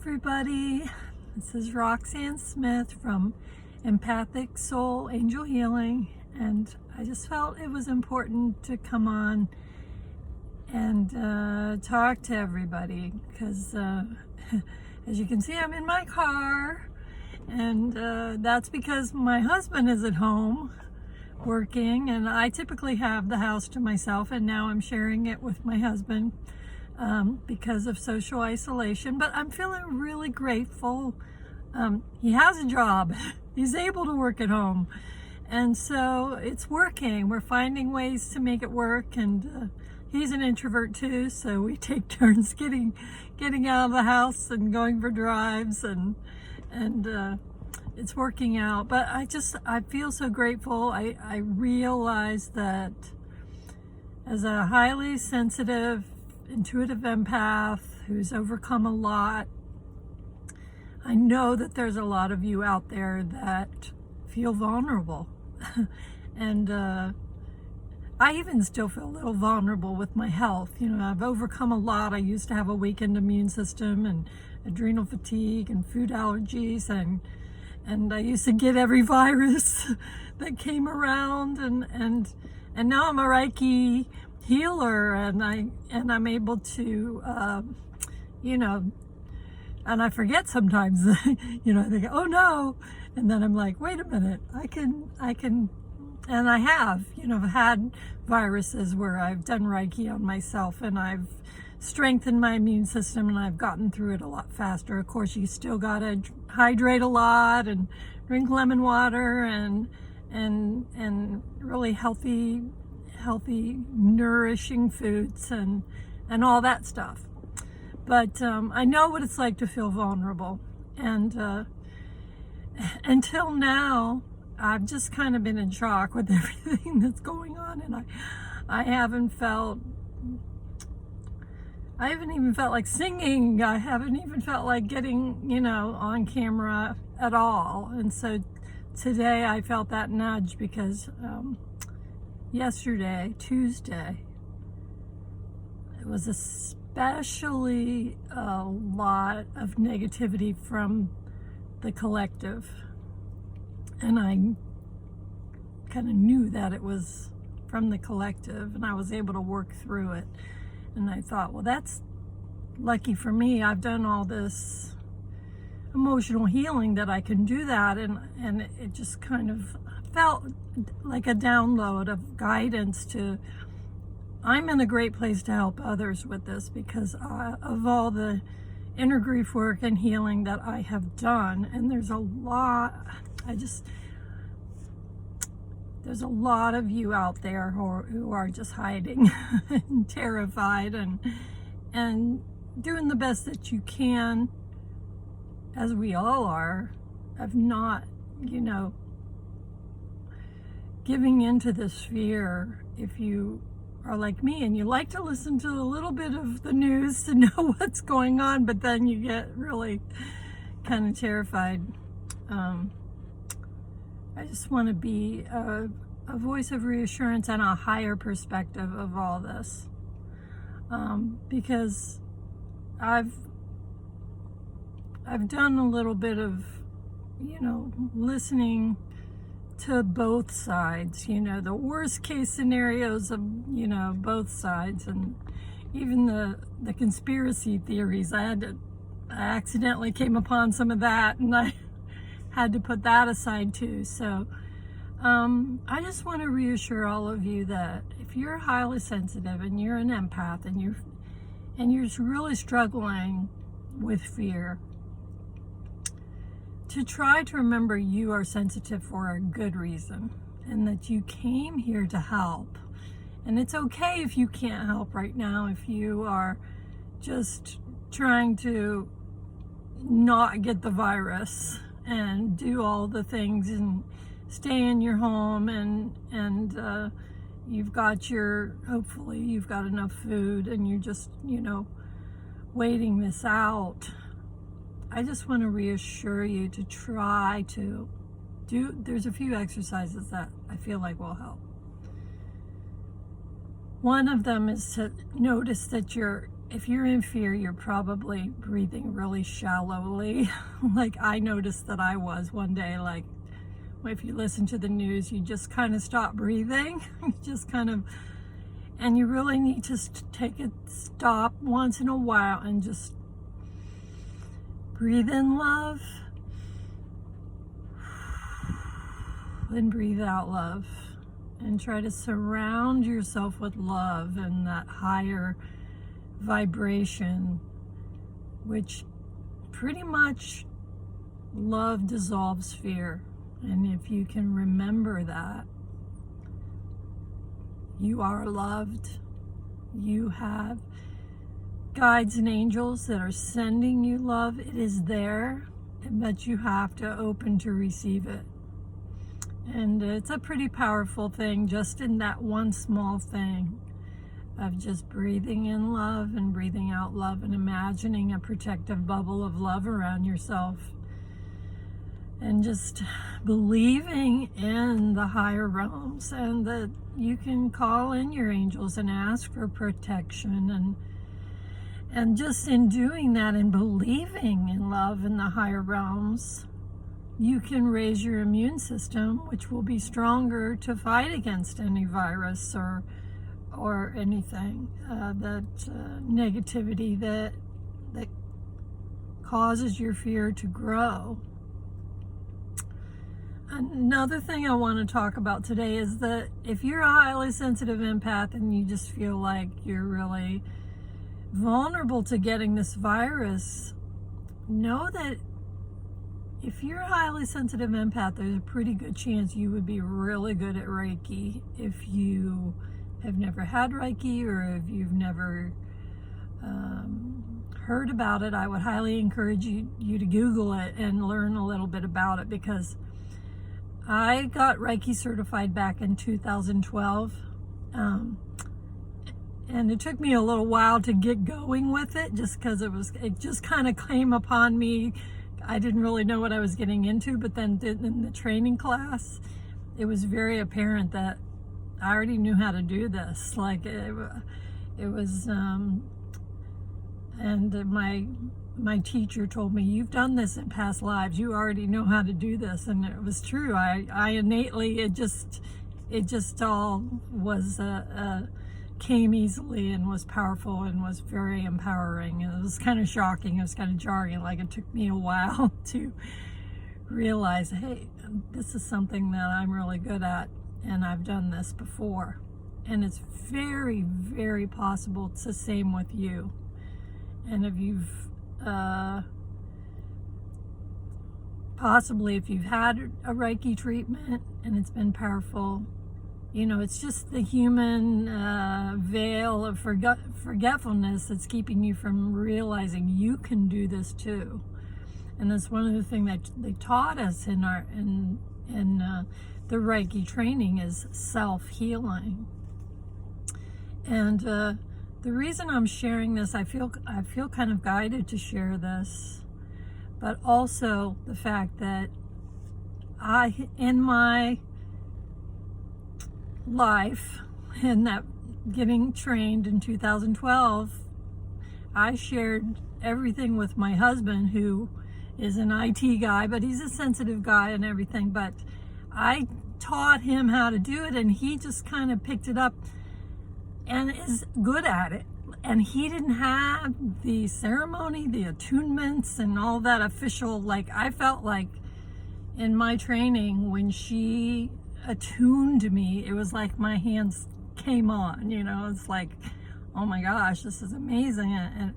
everybody. This is Roxanne Smith from Empathic Soul Angel Healing, and I just felt it was important to come on and talk to everybody because as you can see, I'm in my car, and that's because my husband is at home working, and I typically have the house to myself, and now I'm sharing it with my husband because of social isolation. But I'm feeling really grateful. He has a job. He's able to work at home, and so it's working. We're finding ways to make it work, and he's an introvert too, so we take turns getting out of the house and going for drives, and it's working out. But I feel so grateful. I realize that as a highly sensitive, intuitive empath who's overcome a lot, I know that there's a lot of you out there that feel vulnerable. And I even still feel a little vulnerable with my health. You know, I've overcome a lot. I used to have a weakened immune system and adrenal fatigue and food allergies, and I used to get every virus that came around, and now I'm a Reiki healer, and I'm able to and I forget sometimes I think, oh no, and then I'm like, wait a minute, I can, and I have had viruses where I've done Reiki on myself, and I've strengthened my immune system, and I've gotten through it a lot faster. Of course, you still gotta hydrate a lot and drink lemon water and really healthy, nourishing foods and all that stuff. But I know what it's like to feel vulnerable, and until now, I've just kind of been in shock with everything that's going on, and I haven't even felt like singing. I haven't even felt like getting, on camera at all. And so today I felt that nudge because yesterday, Tuesday, it was especially a lot of negativity from the collective. And I kind of knew that it was from the collective, and I was able to work through it. And I thought, well, that's lucky for me. I've done all this emotional healing that I can do that, and it just kind of felt like a download of guidance to, I'm in a great place to help others with this because of all the inner grief work and healing that I have done. And there's a lot of you out there who are just hiding and terrified and doing the best that you can, as we all are, of not, giving into this fear. If you are like me and you like to listen to a little bit of the news to know what's going on, but then you get really kind of terrified. I just want to be a voice of reassurance and a higher perspective of all this, because I've done a little bit of listening to both sides, the worst case scenarios of both sides, and even the conspiracy theories. I accidentally came upon some of that, and I had to put that aside too. So I just want to reassure all of you that if you're highly sensitive and you're an empath and you're really struggling with fear, to try to remember you are sensitive for a good reason, and that you came here to help. And it's okay if you can't help right now, if you are just trying to not get the virus and do all the things and stay in your home, and you've got hopefully you've got enough food, and you're just waiting this out. I just want to reassure you to try to there's a few exercises that I feel like will help. One of them is to notice that you're if you're in fear, you're probably breathing really shallowly. Like I noticed that I was one day, like if you listen to the news, you just kind of stop breathing. You just kind of, and you really need to take a stop once in a while and just breathe in love and breathe out love, and try to surround yourself with love and that higher vibration, which pretty much love dissolves fear. And if you can remember that, you are loved. You have guides and angels that are sending you love. It is there, but you have to open to receive it. And it's a pretty powerful thing, just in that one small thing of just breathing in love and breathing out love and imagining a protective bubble of love around yourself. And just believing in the higher realms, and that you can call in your angels and ask for protection. And just in doing that and believing in love in the higher realms, you can raise your immune system, which will be stronger to fight against any virus or anything, negativity that causes your fear to grow. Another thing I want to talk about today is that if you're a highly sensitive empath and you just feel like you're really vulnerable to getting this virus, know that if you're a highly sensitive empath, there's a pretty good chance you would be really good at Reiki. If you have never had Reiki, or if you've never heard about it, I would highly encourage you to Google it and learn a little bit about it, because I got Reiki certified back in 2012. And it took me a little while to get going with it, just because it just kind of came upon me. I didn't really know what I was getting into, but then in the training class, it was very apparent that I already knew how to do this. Like it was, and my teacher told me, "You've done this in past lives. You already know how to do this," and it was true. I innately, it just all was came easily and was powerful and was very empowering. And it was kind of shocking. It was kind of jarring. Like it took me a while to realize, hey, this is something that I'm really good at, and I've done this before. And it's very, very possible it's the same with you. And if you've possibly if you've had a Reiki treatment and it's been powerful, you know, it's just the human veil of forgetfulness that's keeping you from realizing you can do this too. And that's one of the things that they taught us in the Reiki training is self-healing. And the reason I'm sharing this, I feel kind of guided to share this, but also the fact that in my life, in that getting trained in 2012, I shared everything with my husband, who is an IT guy, but he's a sensitive guy and everything. But I taught him how to do it, and he just kind of picked it up and is good at it. And he didn't have the ceremony, the attunements, and all that official, like I felt like in my training when she attuned me, it was like my hands came on, you know, it's like, oh my gosh, this is amazing. And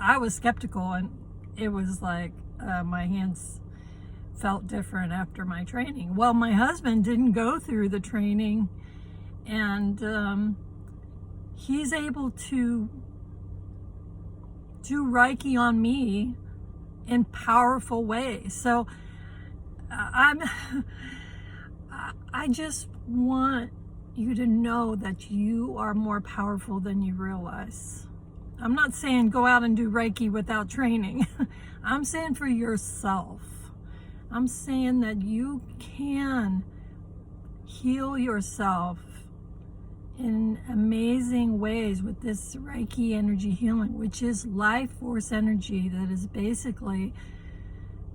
I was skeptical, and it was like my hands felt different after my training. Well, my husband didn't go through the training, and he's able to do Reiki on me in powerful ways. So I just want you to know that you are more powerful than you realize. I'm not saying go out and do Reiki without training. I'm saying for yourself. I'm saying that you can heal yourself in amazing ways with this Reiki energy healing, which is life force energy. That is basically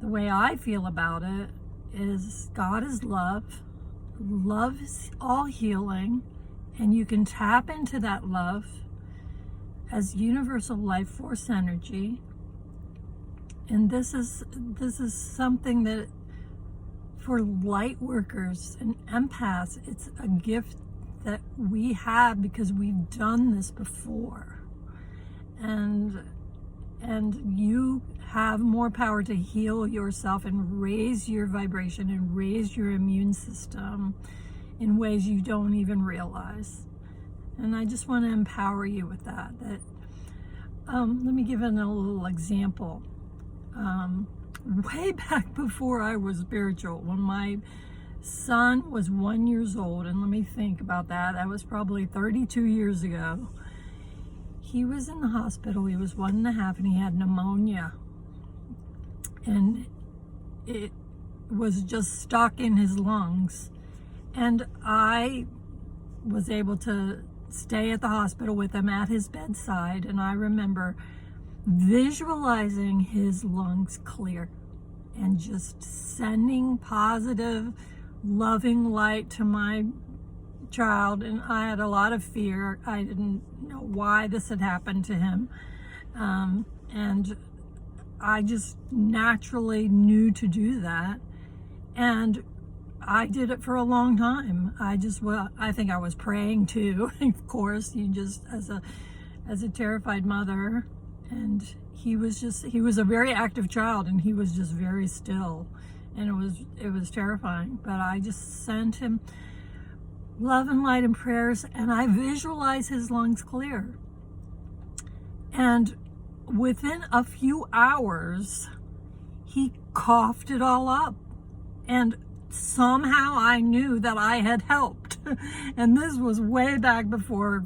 the way I feel about it. Is God is love. Love is all healing, and you can tap into that love as universal life force energy. And this is something that for light workers and empaths, it's a gift that we have because we've done this before. And you have more power to heal yourself and raise your vibration and raise your immune system in ways you don't even realize. And I just want to empower you with that. Let me give a little example. Way back before I was spiritual, when my son was 1 year old, and let me think about that. That was probably 32 years ago. He was in the hospital. He was 1.5, and he had pneumonia. And it was just stuck in his lungs. And I was able to stay at the hospital with him at his bedside. And I remember visualizing his lungs clear and just sending positive, loving light to my child. And I had a lot of fear. I didn't know why this had happened to him. And I just naturally knew to do that. And I did it for a long time. I think I was praying too. Of course, you just, as a terrified mother. And he was a very active child, and he was just very still, and it was terrifying. But I just sent him love and light and prayers, and I visualized his lungs clear. And within a few hours, he coughed it all up, and somehow I knew that I had helped. And this was way back before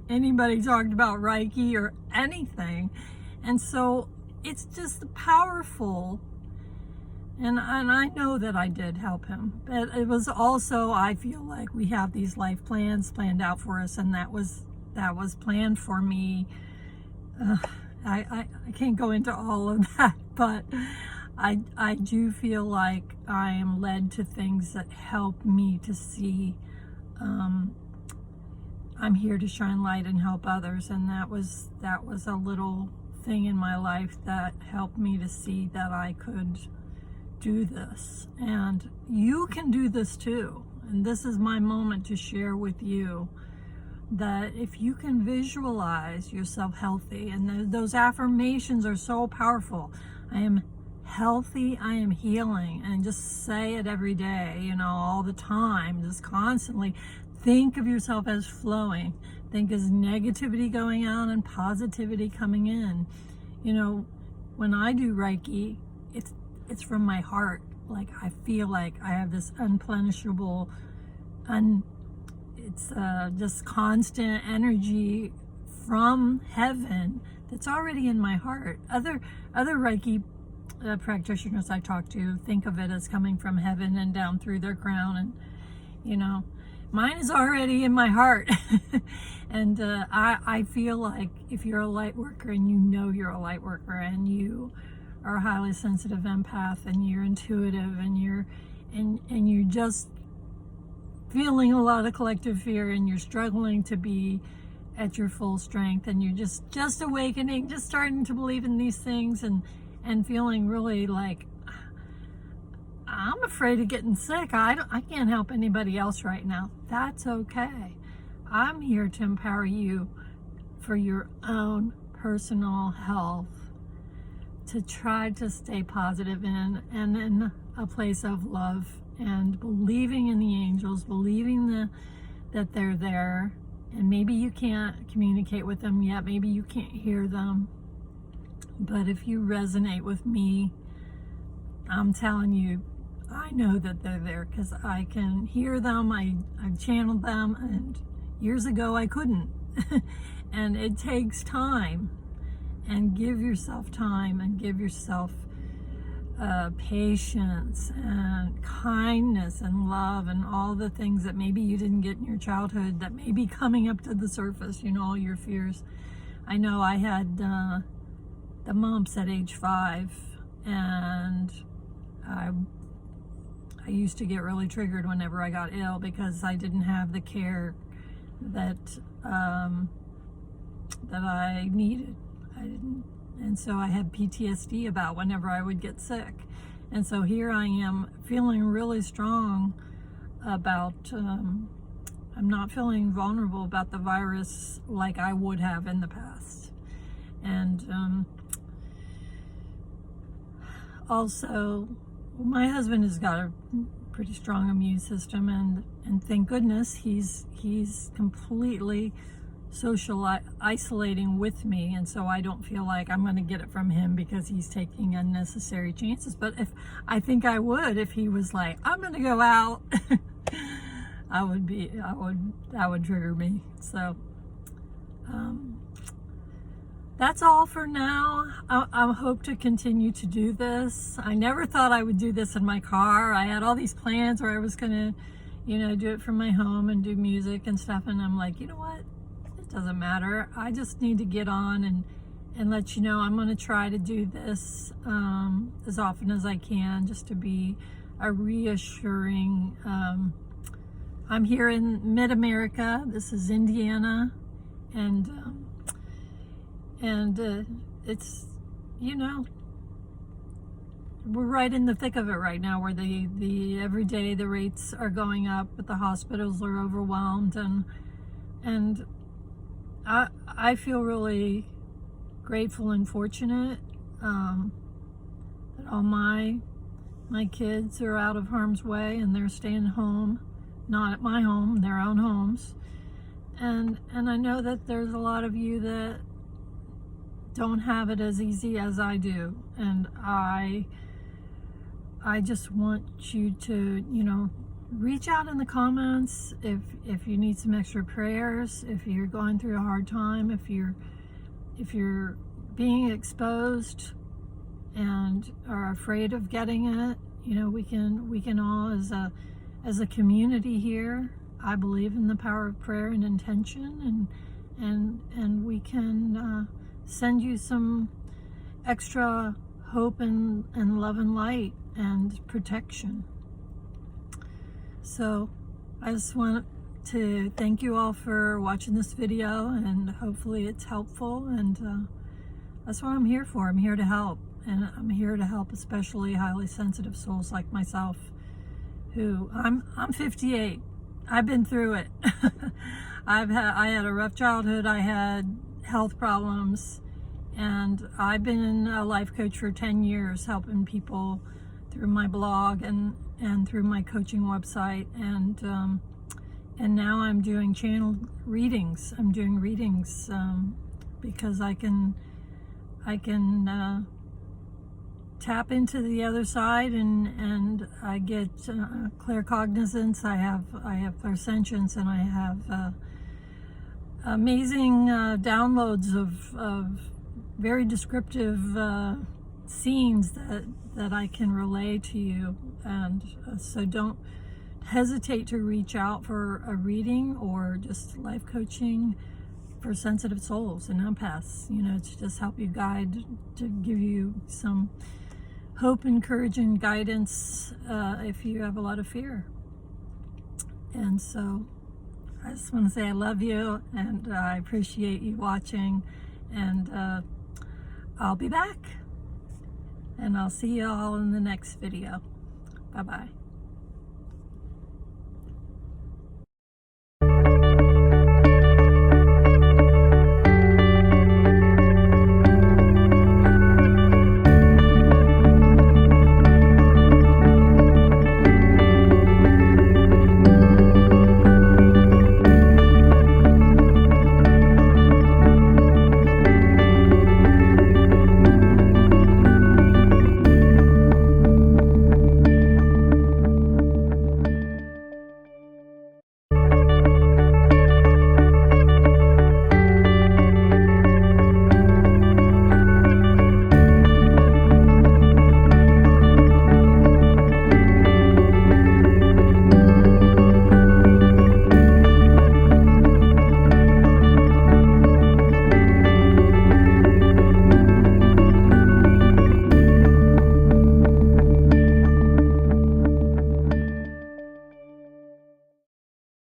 anybody talked about Reiki or anything. And so it's just powerful. And I know that I did help him. But it was also, I feel like we have these life plans planned out for us, and that was planned for me. I can't go into all of that, but I do feel like I am led to things that help me to see I'm here to shine light and help others. And that was a little thing in my life that helped me to see that I could do this. And you can do this too. And this is my moment to share with you that if you can visualize yourself healthy, and those affirmations are so powerful. I am healthy, I am healing, and just say it every day, all the time, just constantly. Think of yourself as flowing. Think as negativity going out and positivity coming in. When I do Reiki, it's from my heart. Like, I feel like I have this unplenishable, it's just constant energy from heaven that's already in my heart. Other Reiki practitioners I talk to think of it as coming from heaven and down through their crown, and mine is already in my heart. And I feel like if you're a light worker, and you're a light worker, and you are a highly sensitive empath, and you're intuitive, and you're just feeling a lot of collective fear, and you're struggling to be at your full strength, and you're just awakening, just starting to believe in these things, and feeling really like, I'm afraid of getting sick. I can't help anybody else right now. That's okay. I'm here to empower you for your own personal health, to try to stay positive and in a place of love, and believing in the angels, believing that they're there. And maybe you can't communicate with them yet. Maybe you can't hear them. But if you resonate with me, I'm telling you, I know that they're there, because I can hear them. I've channeled them, and years ago I couldn't. And it takes time, and give yourself time, and give yourself patience and kindness and love and all the things that maybe you didn't get in your childhood that may be coming up to the surface, all your fears. I know I had the mumps at age 5, and I used to get really triggered whenever I got ill because I didn't have the care that I needed. I didn't. And so I had PTSD about whenever I would get sick. And so here I am feeling really strong about, I'm not feeling vulnerable about the virus like I would have in the past. And also, my husband has got a pretty strong immune system, and thank goodness he's completely social isolating with me, and so I don't feel like I'm going to get it from him because he's taking unnecessary chances. But I think I would if he was like, I'm going to go out, that would trigger me. So that's all for now. I hope to continue to do this. I never thought I would do this in my car. I had all these plans where I was going to, do it from my home and do music and stuff, and I'm like, you know what? Doesn't matter. I just need to get on and let you know I'm going to try to do this as often as I can, just to be a reassuring. I'm here in mid-America. This is Indiana, and it's, we're right in the thick of it right now, where the every day the rates are going up, but the hospitals are overwhelmed, and I feel really grateful and fortunate that all my kids are out of harm's way and they're staying home, not at my home, their own homes. And I know that there's a lot of you that don't have it as easy as I do. And I just want you to, reach out in the comments if you need some extra prayers, if you're going through a hard time, if you're being exposed and are afraid of getting it. We can all as a community here, I believe in the power of prayer and intention, and we can send you some extra hope and love and light and protection. So I just want to thank you all for watching this video, and hopefully it's helpful, and that's what I'm here for. I'm here to help, and I'm here to help especially highly sensitive souls like myself, who I'm 58. I've been through it. I had a rough childhood. I had health problems, and I've been a life coach for 10 years, helping people through my blog and through my coaching website, and now I'm doing channel readings. I'm doing readings because I can tap into the other side, and I get claircognizance. I have clairsentience, and I have amazing downloads of very descriptive scenes that I can relay to you. And so don't hesitate to reach out for a reading or just life coaching for sensitive souls and empaths, to just help you guide, to give you some hope and courage and guidance if you have a lot of fear. And so I just want to say I love you, and I appreciate you watching, and I'll be back, and I'll see you all in the next video. Bye-bye.